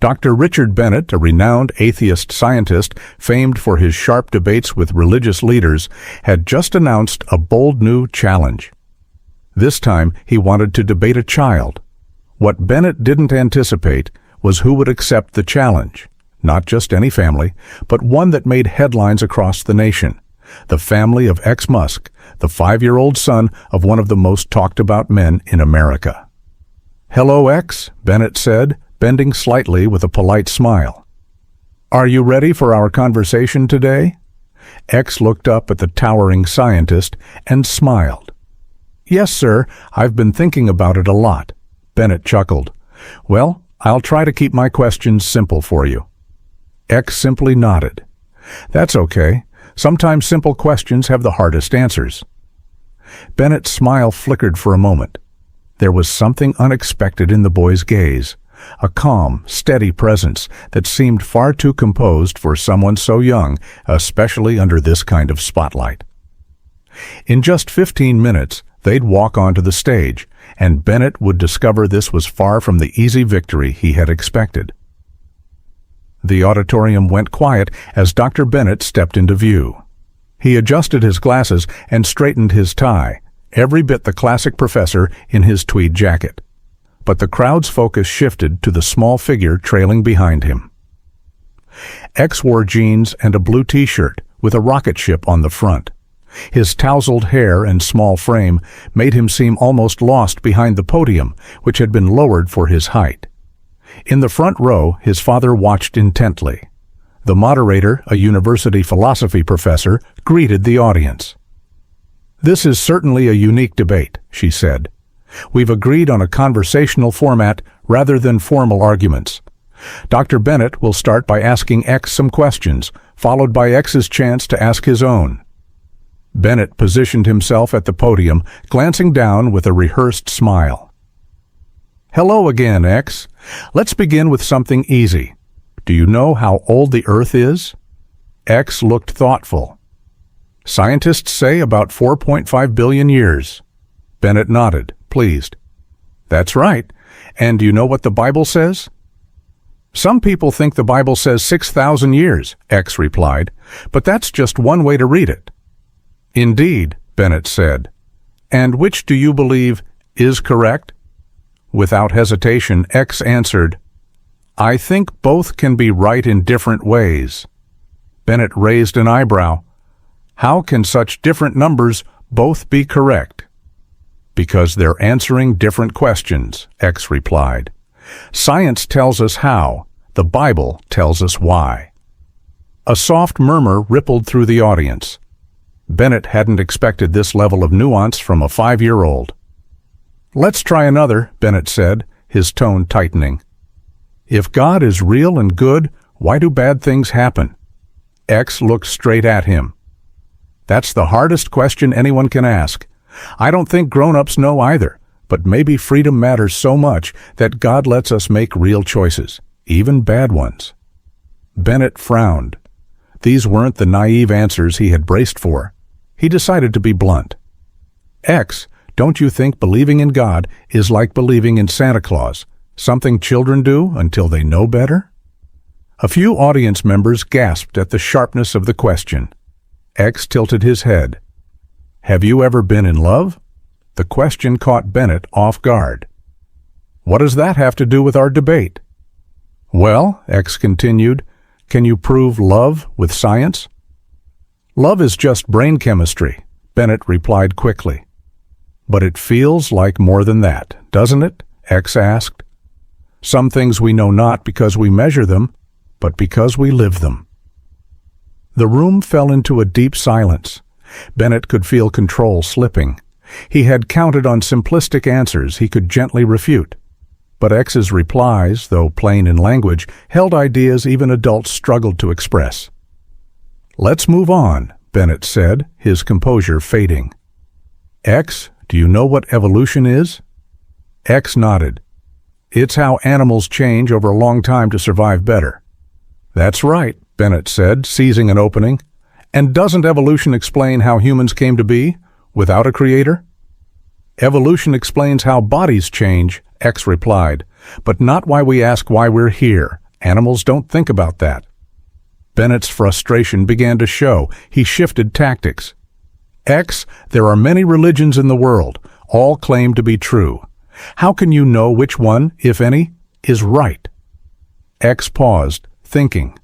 Dr. Richard Bennett, a renowned atheist scientist famed for his sharp debates with religious leaders, had just announced a bold new challenge. This time, he wanted to debate a child. What Bennett didn't anticipate was who would accept the challenge. Not just any family, but one that made headlines across the nation. The family of Musk, the 5-year-old son of one of the most talked-about men in America. "Hello, X," Bennett said, bending slightly with a polite smile. "Are you ready for our conversation today?" X looked up at the towering scientist and smiled. "Yes, sir, I've been thinking about it a lot." Bennett chuckled. "Well, I'll try to keep my questions simple for you." X simply nodded. "That's okay. Sometimes simple questions have the hardest answers." Bennett's smile flickered for a moment. There was something unexpected in the boy's gaze, a calm, steady presence that seemed far too composed for someone so young, especially under this kind of spotlight. In just 15 minutes, they'd walk onto the stage, and Bennett would discover this was far from the easy victory he had expected. The auditorium went quiet as Dr. Bennett stepped into view. He adjusted his glasses and straightened his tie, every bit the classic professor in his tweed jacket. But the crowd's focus shifted to the small figure trailing behind him. X wore jeans and a blue t-shirt with a rocket ship on the front. His tousled hair and small frame made him seem almost lost behind the podium, which had been lowered for his height. In the front row, his father watched intently. The moderator, a university philosophy professor, greeted the audience. "This is certainly a unique debate," she said. "We've agreed on a conversational format rather than formal arguments. Dr. Bennett will start by asking X some questions, followed by X's chance to ask his own." Bennett positioned himself at the podium, glancing down with a rehearsed smile. "Hello again, X. Let's begin with something easy. Do you know how old the Earth is?" X looked thoughtful. "Scientists say about 4.5 billion years." Bennett nodded, pleased. "That's right. And do you know what the Bible says?" "Some people think the Bible says 6,000 years, X replied, "but that's just one way to read it." "Indeed," Bennett said. "And which do you believe is correct?" Without hesitation, X answered, "I think both can be right in different ways." Bennett raised an eyebrow. "How can such different numbers both be correct?" "Because they're answering different questions," X replied. "Science tells us how, the Bible tells us why." A soft murmur rippled through the audience. Bennett hadn't expected this level of nuance from a 5-year-old. "Let's try another," Bennett said, his tone tightening. "If God is real and good, why do bad things happen?" X looked straight at him. "That's the hardest question anyone can ask. I don't think grown-ups know either, but maybe freedom matters so much that God lets us make real choices, even bad ones." Bennett frowned. These weren't the naive answers he had braced for. He decided to be blunt. "X, don't you think believing in God is like believing in Santa Claus, something children do until they know better?" A few audience members gasped at the sharpness of the question. X tilted his head. "Have you ever been in love?" The question caught Bennett off guard. "What does that have to do with our debate?" "Well," X continued, "can you prove love with science?" "Love is just brain chemistry," Bennett replied quickly. "But it feels like more than that, doesn't it?" X asked. "Some things we know not because we measure them, but because we live them." The room fell into a deep silence. Bennett could feel control slipping. He had counted on simplistic answers he could gently refute. But X's replies, though plain in language, held ideas even adults struggled to express. "Let's move on," Bennett said, his composure fading. "X, do you know what evolution is?" X nodded. "It's how animals change over a long time to survive better." "That's right," Bennett said, seizing an opening. "And doesn't evolution explain how humans came to be, without a creator?" "Evolution explains how bodies change," X replied, "but not why we ask why we're here," Animals don't think about that. Bennett's frustration began to show. He shifted tactics. X, there are many religions in the world. All claim to be true. How can you know which one, if any, is right? X paused, thinking.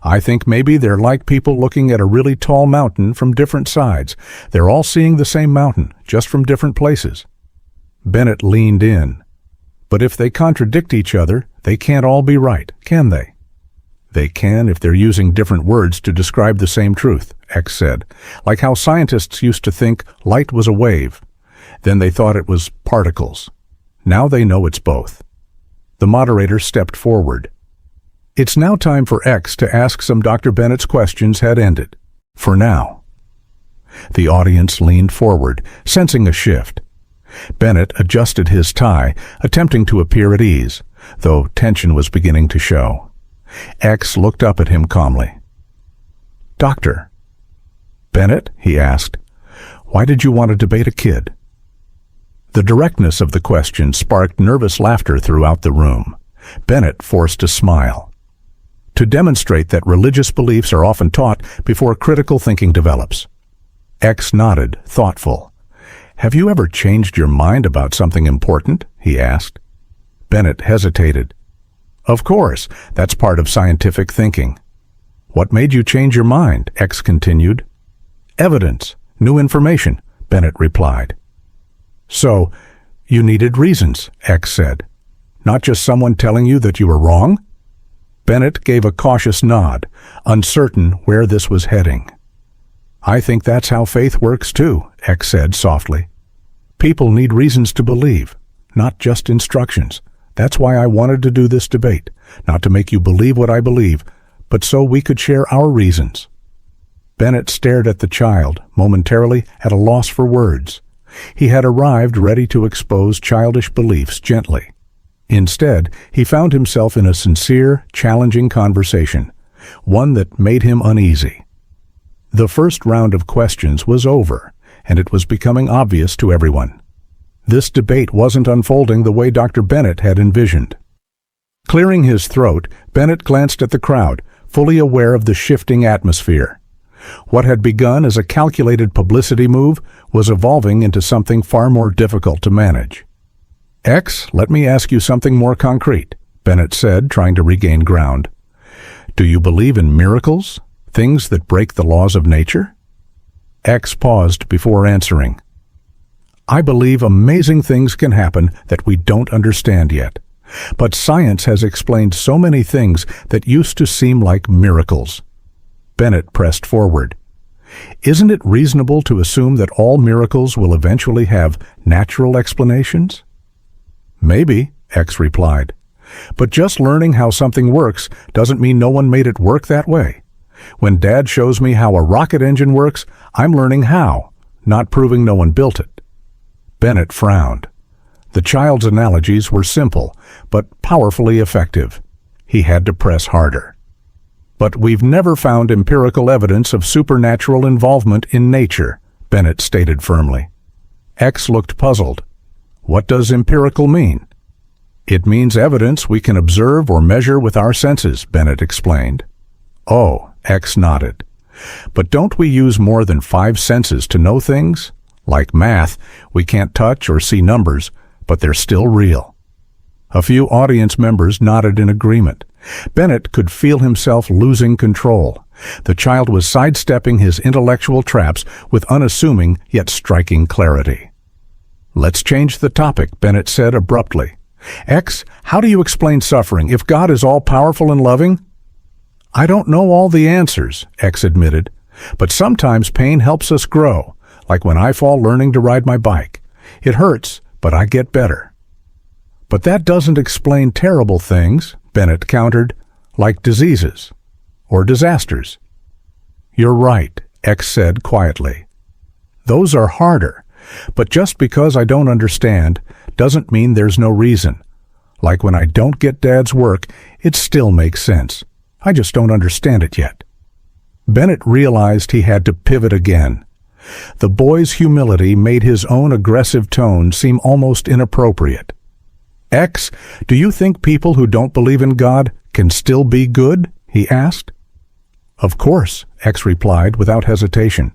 I think maybe they're like people looking at a really tall mountain from different sides. They're all seeing the same mountain, just from different places. Bennett leaned in. But if they contradict each other, they can't all be right, can they? They can if they're using different words to describe the same truth, X said, like how scientists used to think light was a wave. Then they thought it was particles. Now they know it's both. The moderator stepped forward. It's now time for X to ask some Dr. Bennett's questions had ended. For now. The audience leaned forward, sensing a shift. Bennett adjusted his tie, attempting to appear at ease, though tension was beginning to show. X looked up at him calmly. Doctor. Bennett, he asked, why did you want to debate a kid? The directness of the question sparked nervous laughter throughout the room. Bennett forced a smile. To demonstrate that religious beliefs are often taught before critical thinking develops. X nodded, thoughtful. Have you ever changed your mind about something important? He asked. Bennett hesitated. Of course, that's part of scientific thinking. What made you change your mind? X continued. Evidence, new information, Bennett replied. So, you needed reasons, X said. Not just someone telling you that you were wrong? Bennett gave a cautious nod, uncertain where this was heading. I think that's how faith works too, X said softly. People need reasons to believe, not just instructions. That's why I wanted to do this debate, not to make you believe what I believe, but so we could share our reasons. Bennett stared at the child, momentarily at a loss for words. He had arrived ready to expose childish beliefs gently. Instead, he found himself in a sincere, challenging conversation, one that made him uneasy. The first round of questions was over, and it was becoming obvious to everyone. This debate wasn't unfolding the way Dr. Bennett had envisioned. Clearing his throat, Bennett glanced at the crowd, fully aware of the shifting atmosphere. What had begun as a calculated publicity move was evolving into something far more difficult to manage. X, let me ask you something more concrete, Bennett said, trying to regain ground. Do you believe in miracles, things that break the laws of nature? X paused before answering. I believe amazing things can happen that we don't understand yet. But science has explained so many things that used to seem like miracles. Bennett pressed forward. Isn't it reasonable to assume that all miracles will eventually have natural explanations? Maybe, X replied. But just learning how something works doesn't mean no one made it work that way. When Dad shows me how a rocket engine works, I'm learning how, not proving no one built it. Bennett frowned. The child's analogies were simple, but powerfully effective. He had to press harder. But we've never found empirical evidence of supernatural involvement in nature, Bennett stated firmly. X looked puzzled. What does empirical mean? It means evidence we can observe or measure with our senses, Bennett explained. Oh, X nodded. But don't we use more than 5 senses to know things? Like math, we can't touch or see numbers, but they're still real. A few audience members nodded in agreement. Bennett could feel himself losing control. The child was sidestepping his intellectual traps with unassuming yet striking clarity. Let's change the topic, Bennett said abruptly. X, how do you explain suffering if God is all-powerful and loving? I don't know all the answers, X admitted, but sometimes pain helps us grow, like when I fall learning to ride my bike. It hurts, but I get better. But that doesn't explain terrible things, Bennett countered, like diseases or disasters. You're right, X said quietly. Those are harder. But just because I don't understand doesn't mean there's no reason. Like when I don't get Dad's work, it still makes sense. I just don't understand it yet. Bennett realized he had to pivot again. The boy's humility made his own aggressive tone seem almost inappropriate. X, do you think people who don't believe in God can still be good?" he asked. "Of course," X replied without hesitation.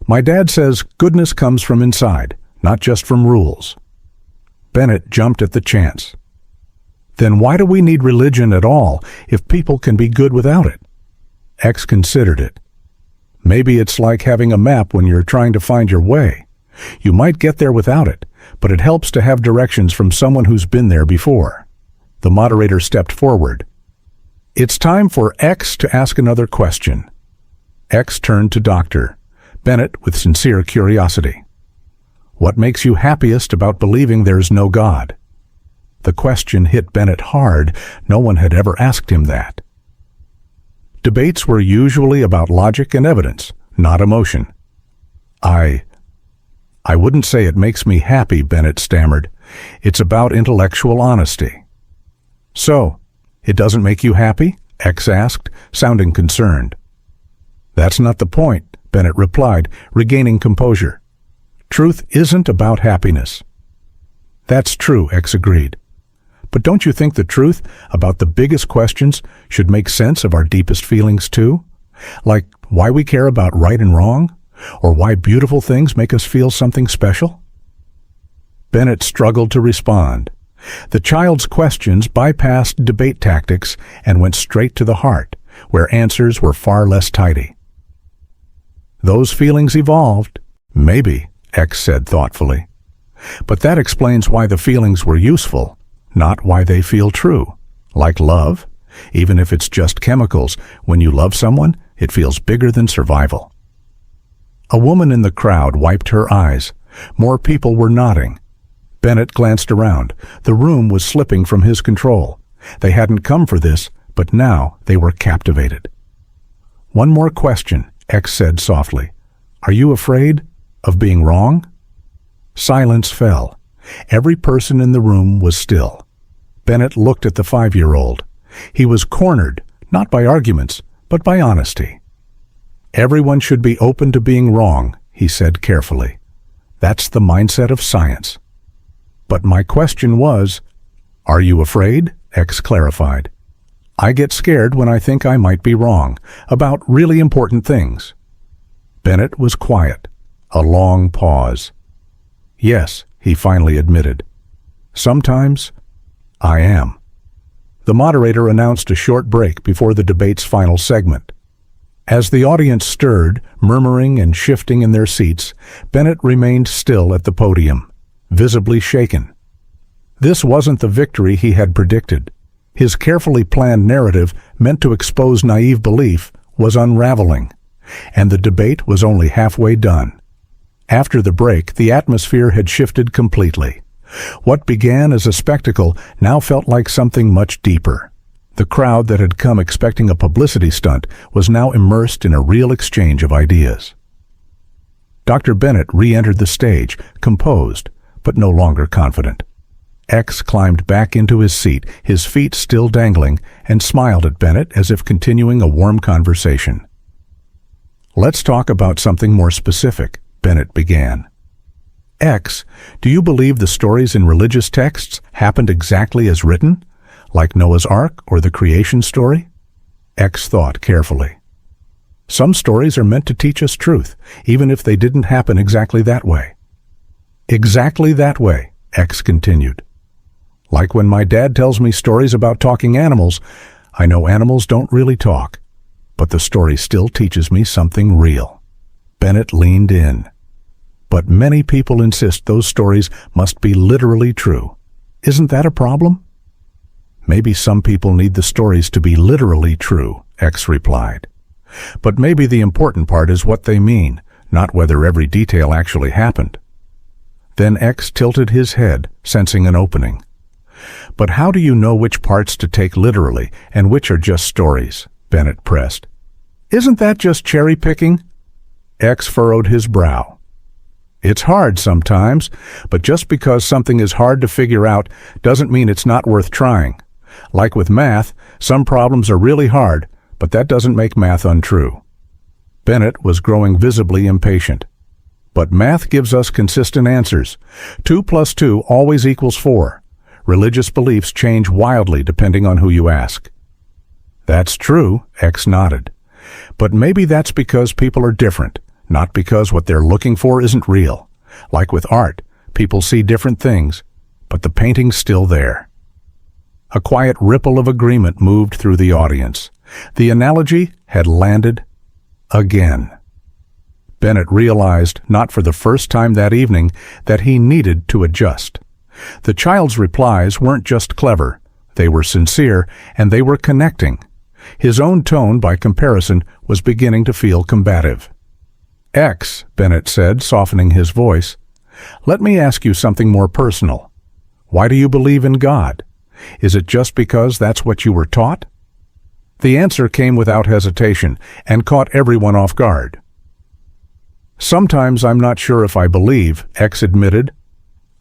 "My dad says goodness comes from inside, not just from rules." Bennett jumped at the chance. "Then why do we need religion at all if people can be good without it?" X considered it. "Maybe it's like having a map when you're trying to find your way. You might get there without it, but it helps to have directions from someone who's been there before." The moderator stepped forward. "It's time for X to ask another question." X turned to Dr. Bennett with sincere curiosity. "What makes you happiest about believing there's no God?" The question hit Bennett hard. No one had ever asked him that. Debates were usually about logic and evidence, not emotion. I wouldn't say it makes me happy," Bennett stammered. "It's about intellectual honesty." "So, it doesn't make you happy?" X asked, sounding concerned. "That's not the point," Bennett replied, regaining composure. "Truth isn't about happiness." "That's true," X agreed. "But don't you think the truth about the biggest questions should make sense of our deepest feelings too? Like why we care about right and wrong? Or why beautiful things make us feel something special?" Bennett struggled to respond. The child's questions bypassed debate tactics and went straight to the heart, where answers were far less tidy. "Those feelings evolved." "Maybe," X said thoughtfully. "But that explains why the feelings were useful, not why they feel true. Like love, even if it's just chemicals, when you love someone, it feels bigger than survival." A woman in the crowd wiped her eyes. More people were nodding. Bennett glanced around. The room was slipping from his control. They hadn't come for this, but now they were captivated. "One more question," X said softly. "Are you afraid of being wrong?" Silence fell. Every person in the room was still. Bennett looked at the 5-year-old. He was cornered, not by arguments, but by honesty. "Everyone should be open to being wrong," he said carefully. "That's the mindset of science." "But my question was, are you afraid?" X clarified. "I get scared when I think I might be wrong, about really important things." Bennett was quiet. A long pause. "Yes," he finally admitted. "Sometimes I am." The moderator announced a short break before the debate's final segment. As the audience stirred, murmuring and shifting in their seats, Bennett remained still at the podium, visibly shaken. This wasn't the victory he had predicted. His carefully planned narrative, meant to expose naive belief, was unraveling, and the debate was only halfway done. After the break, the atmosphere had shifted completely. What began as a spectacle now felt like something much deeper. The crowd that had come expecting a publicity stunt was now immersed in a real exchange of ideas. Dr. Bennett re-entered the stage, composed, but no longer confident. X climbed back into his seat, his feet still dangling, and smiled at Bennett as if continuing a warm conversation. "Let's talk about something more specific," Bennett began. "X, do you believe the stories in religious texts happened exactly as written? Like Noah's Ark or the creation story?" X thought carefully. "Some stories are meant to teach us truth, even if they didn't happen exactly that way." "Exactly that way," X continued. "Like when my dad tells me stories about talking animals, I know animals don't really talk, but the story still teaches me something real." Bennett leaned in. "But many people insist those stories must be literally true. Isn't that a problem?" "Maybe some people need the stories to be literally true," X replied. "But maybe the important part is what they mean, not whether every detail actually happened." Then X tilted his head, sensing an opening. "But how do you know which parts to take literally and which are just stories?" Bennett pressed. "Isn't that just cherry-picking?" X furrowed his brow. "It's hard sometimes, but just because something is hard to figure out doesn't mean it's not worth trying. Like with math, some problems are really hard, but that doesn't make math untrue." Bennett was growing visibly impatient. "But math gives us consistent answers. 2 + 2 always equals 4. Religious beliefs change wildly depending on who you ask." That's true, X nodded. But maybe that's because people are different, not because what they're looking for isn't real. Like with art, people see different things, but the painting's still there. A quiet ripple of agreement moved through the audience. The analogy had landed again. Bennett realized, not for the first time that evening, that he needed to adjust. The child's replies weren't just clever, they were sincere, and they were connecting. His own tone, by comparison, was beginning to feel combative. X, Bennett said, softening his voice, let me ask you something more personal. Why do you believe in God? Is it just because that's what you were taught? The answer came without hesitation and caught everyone off guard. Sometimes I'm not sure if I believe, X admitted.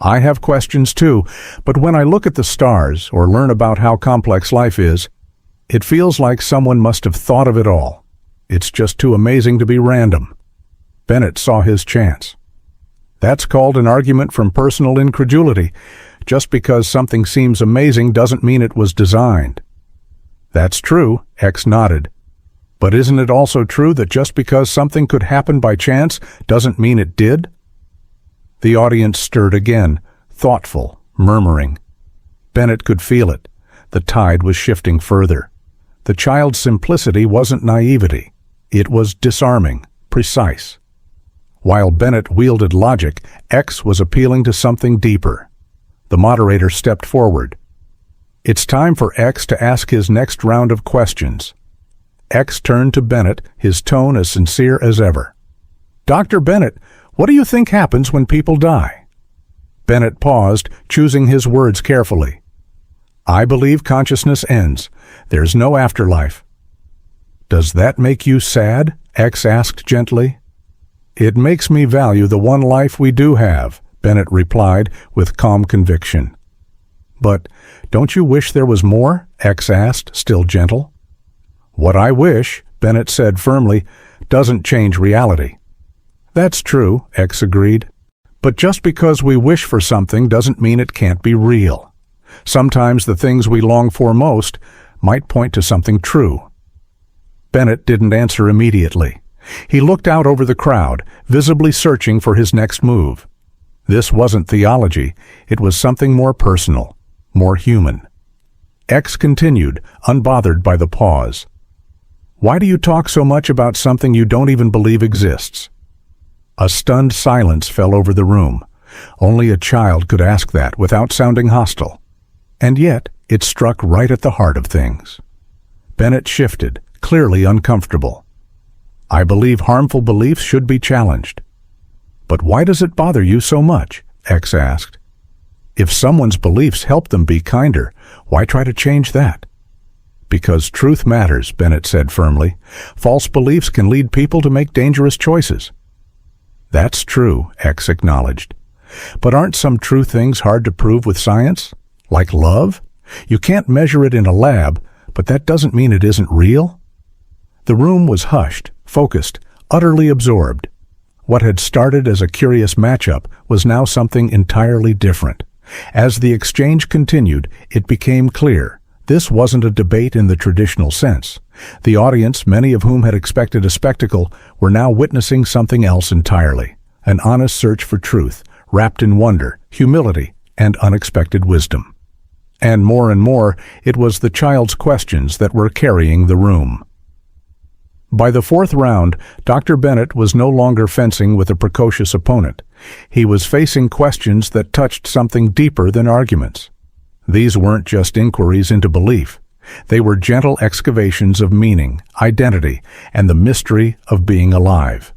I have questions too, but when I look at the stars or learn about how complex life is, it feels like someone must have thought of it all. It's just too amazing to be random. Bennett saw his chance. That's called an argument from personal incredulity. Just because something seems amazing doesn't mean it was designed. That's true, X nodded. But isn't it also true that just because something could happen by chance doesn't mean it did? The audience stirred again, thoughtful, murmuring. Bennett could feel it. The tide was shifting further. The child's simplicity wasn't naivety. It was disarming, precise. While Bennett wielded logic, X was appealing to something deeper. The moderator stepped forward. It's time for X to ask his next round of questions. X turned to Bennett, his tone as sincere as ever. Dr. Bennett, what do you think happens when people die? Bennett paused, choosing his words carefully. I believe consciousness ends. There's no afterlife. Does that make you sad? X asked gently. It makes me value the one life we do have, Bennett replied with calm conviction. But don't you wish there was more? X asked, still gentle. What I wish, Bennett said firmly, doesn't change reality. That's true, X agreed. But just because we wish for something doesn't mean it can't be real. Sometimes the things we long for most might point to something true. Bennett didn't answer immediately. He looked out over the crowd, visibly searching for his next move. This wasn't theology. It was something more personal, more human. X continued, unbothered by the pause. Why do you talk so much about something you don't even believe exists? A stunned silence fell over the room. Only a child could ask that without sounding hostile. And yet, it struck right at the heart of things. Bennett shifted, clearly uncomfortable. I believe harmful beliefs should be challenged. But why does it bother you so much? X asked. If someone's beliefs help them be kinder, why try to change that? Because truth matters, Bennett said firmly. False beliefs can lead people to make dangerous choices. That's true, X acknowledged. But aren't some true things hard to prove with science? Like love? You can't measure it in a lab, but that doesn't mean it isn't real. The room was hushed, focused, utterly absorbed. What had started as a curious matchup was now something entirely different. As the exchange continued, it became clear. This wasn't a debate in the traditional sense. The audience, many of whom had expected a spectacle, were now witnessing something else entirely. An honest search for truth, wrapped in wonder, humility, and unexpected wisdom. And more, it was the child's questions that were carrying the room. By the fourth round, Dr. Bennett was no longer fencing with a precocious opponent. He was facing questions that touched something deeper than arguments. These weren't just inquiries into belief. They were gentle excavations of meaning, identity, and the mystery of being alive.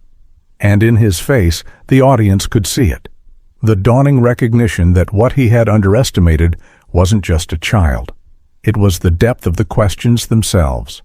And in his face, the audience could see it. The dawning recognition that what he had underestimated wasn't just a child. It was the depth of the questions themselves.